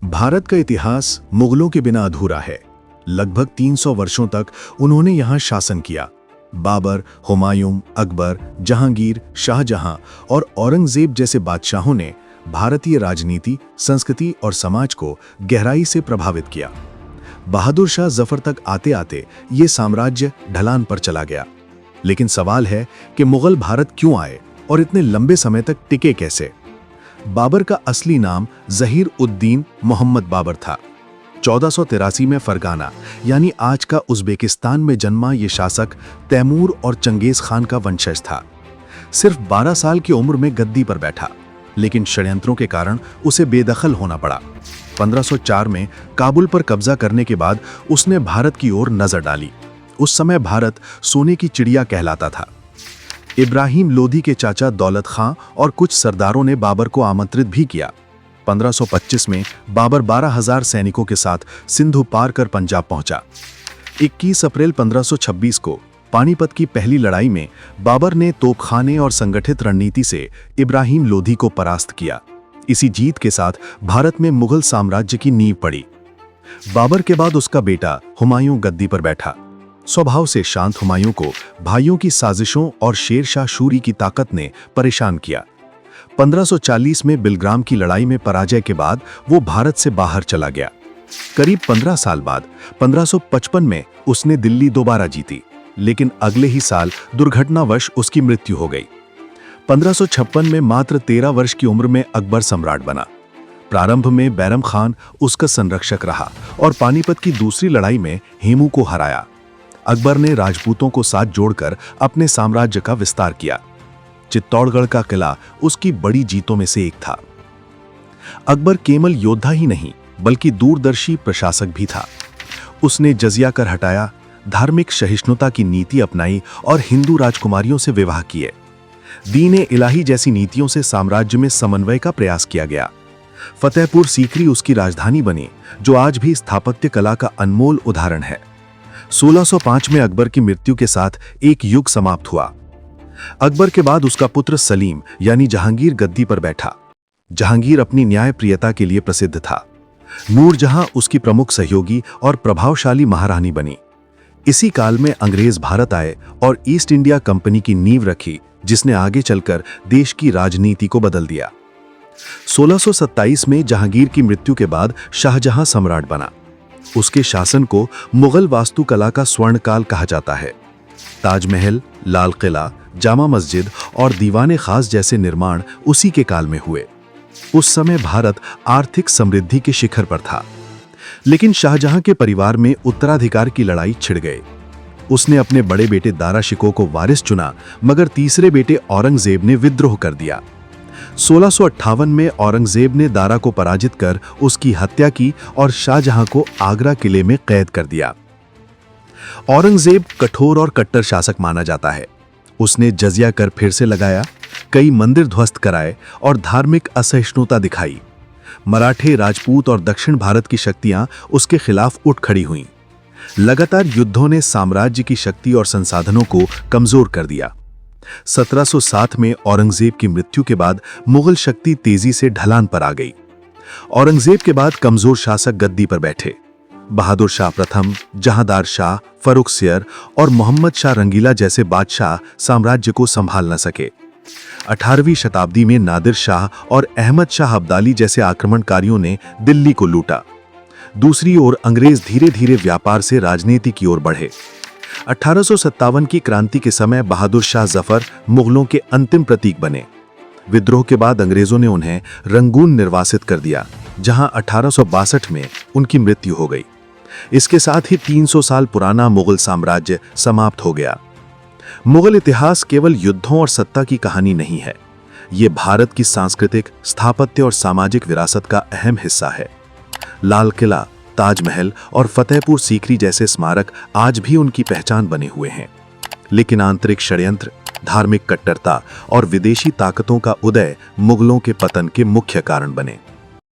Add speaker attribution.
Speaker 1: भारत का इतिहास मुगलों के बिना अधूरा है। लगभग 300 वर्षों तक उन्होंने यहाँ शासन किया। बाबर, हुमायूं, अकबर, जहांगीर, शाहजहां और औरंगजेब जैसे बादशाहों ने भारतीय राजनीति, संस्कृति और समाज को गहराई से प्रभावित किया। बहादुर शाह जफर तक आते आते ये साम्राज्य ढलान पर चला गया। लेकिन सवाल है कि मुगल भारत क्यों आए और इतने लंबे समय तक टिके कैसे? बाबर का असली नाम ज़हीर उद्दीन मोहम्मद बाबर था। 1483 में फरगाना यानी आज का उज़्बेकिस्तान में जन्मा ये शासक तैमूर और चंगेज खान का वंशज था। सिर्फ 12 साल की उम्र में गद्दी पर बैठा, लेकिन षड्यंत्रों के कारण उसे बेदखल होना पड़ा। 1504 में काबुल पर कब्जा करने के बाद उसने भारत की ओर नजर डाली। उस समय भारत सोने की चिड़िया कहलाता था। इब्राहिम लोधी के चाचा दौलत खां और कुछ सरदारों ने बाबर को आमंत्रित भी किया। 1525 में बाबर 12,000 सैनिकों के साथ सिंधु पार कर पंजाब पहुंचा। 21 अप्रैल 1526 को पानीपत की पहली लड़ाई में बाबर ने तोपखाने और संगठित रणनीति से इब्राहिम लोधी को परास्त किया। इसी जीत के साथ भारत में मुगल साम्राज्य की नींव पड़ी। बाबर के बाद उसका बेटा हुमायूं गद्दी पर बैठा। स्वभाव से शांत हुमायूं को भाइयों की साजिशों और शेर शाह शूरी की ताकत ने परेशान किया। 1540 में बिलग्राम की लड़ाई में पराजय के बाद वो भारत से बाहर चला गया। करीब 15 साल बाद 1555 में उसने दिल्ली दोबारा जीती, लेकिन अगले ही साल दुर्घटनावश उसकी मृत्यु हो गई। 1556 में मात्र 13 वर्ष की उम्र में अकबर सम्राट बना। प्रारंभ में बैरम खान उसका संरक्षक रहा और पानीपत की दूसरी लड़ाई में हेमू को हराया। अकबर ने राजपूतों को साथ जोड़कर अपने साम्राज्य का विस्तार किया। चित्तौड़गढ़ का किला उसकी बड़ी जीतों में से एक था। अकबर केवल योद्धा ही नहीं बल्कि दूरदर्शी प्रशासक भी था। उसने जजिया कर हटाया, धार्मिक सहिष्णुता की नीति अपनाई और हिंदू राजकुमारियों से विवाह किए। दीन इलाही जैसी नीतियों से साम्राज्य में समन्वय का प्रयास किया गया। फतेहपुर सीकरी उसकी राजधानी बनी, जो आज भी स्थापत्य कला का अनमोल उदाहरण है। 1605 में अकबर की मृत्यु के साथ एक युग समाप्त हुआ। अकबर के बाद उसका पुत्र सलीम यानी जहांगीर गद्दी पर बैठा। जहांगीर अपनी न्यायप्रियता के लिए प्रसिद्ध था। नूरजहां उसकी प्रमुख सहयोगी और प्रभावशाली महारानी बनी। इसी काल में अंग्रेज भारत आए और ईस्ट इंडिया कंपनी की नींव रखी, जिसने आगे चलकर देश की राजनीति को बदल दिया। 1627 में जहांगीर की मृत्यु के बाद शाहजहां सम्राट बना। उसके शासन को मुगल वास्तुकला का स्वर्णकाल कहा जाता है। ताजमहल, लाल किला, जामा मस्जिद और दीवाने खास जैसे निर्माण उसी के काल में हुए। उस समय भारत आर्थिक समृद्धि के शिखर पर था। लेकिन शाहजहां के परिवार में उत्तराधिकार की लड़ाई छिड़ गई। उसने अपने बड़े बेटे दारा शिकोह को वारिस चुना, मगर तीसरे बेटे औरंगजेब ने विद्रोह कर दिया। 1658 में औरंगजेब ने दारा को पराजित कर उसकी हत्या की और शाहजहां को आगरा किले में कैद कर दिया। औरंगजेब कठोर और कट्टर शासक माना जाता है। उसने जजिया कर फिर से लगाया, कई मंदिर ध्वस्त कराए और धार्मिक असहिष्णुता दिखाई। मराठे, राजपूत और दक्षिण भारत की शक्तियां उसके खिलाफ उठ खड़ी हुईं। लगातार युद्धों ने साम्राज्य की शक्ति और संसाधनों को कमजोर कर दिया। 1707 में औरंगजेब की मृत्यु के बाद मुगल शक्ति तेजी से ढलान पर आ गई। औरंगजेब के बाद कमजोर शासक गद्दी पर बैठे। बहादुर शाह प्रथम, जहांदार शाह, फर्रुखसियर और मोहम्मद शाह रंगीला जैसे बादशाह साम्राज्य को संभाल न सके। 18वीं शताब्दी में नादिर शाह और अहमद शाह अब्दाली जैसे आक्रमणकारियों ने दिल्ली को लूटा। दूसरी ओर अंग्रेज धीरे धीरे व्यापार से राजनीति की ओर बढ़े। 1857 की क्रांति के समय बहादुर शाह जफर मुगलों के अंतिम प्रतीक बने। विद्रोह के बाद अंग्रेजों ने उन्हें रंगून निर्वासित कर दिया, जहां 1862 में उनकी मृत्यु हो गई। इसके साथ ही 300 साल पुराना मुगल साम्राज्य समाप्त हो गया। मुगल इतिहास केवल युद्धों और सत्ता की कहानी नहीं है, ये भारत की सांस्कृतिक, स्थापत्य और सामाजिक विरासत का अहम हिस्सा है। लाल किला, ताजमहल और फतेहपुर सीकरी जैसे स्मारक आज भी उनकी पहचान बने हुए हैं। लेकिन आंतरिक षड्यंत्र, धार्मिक कट्टरता और विदेशी ताकतों का उदय मुगलों के पतन के मुख्य कारण बने।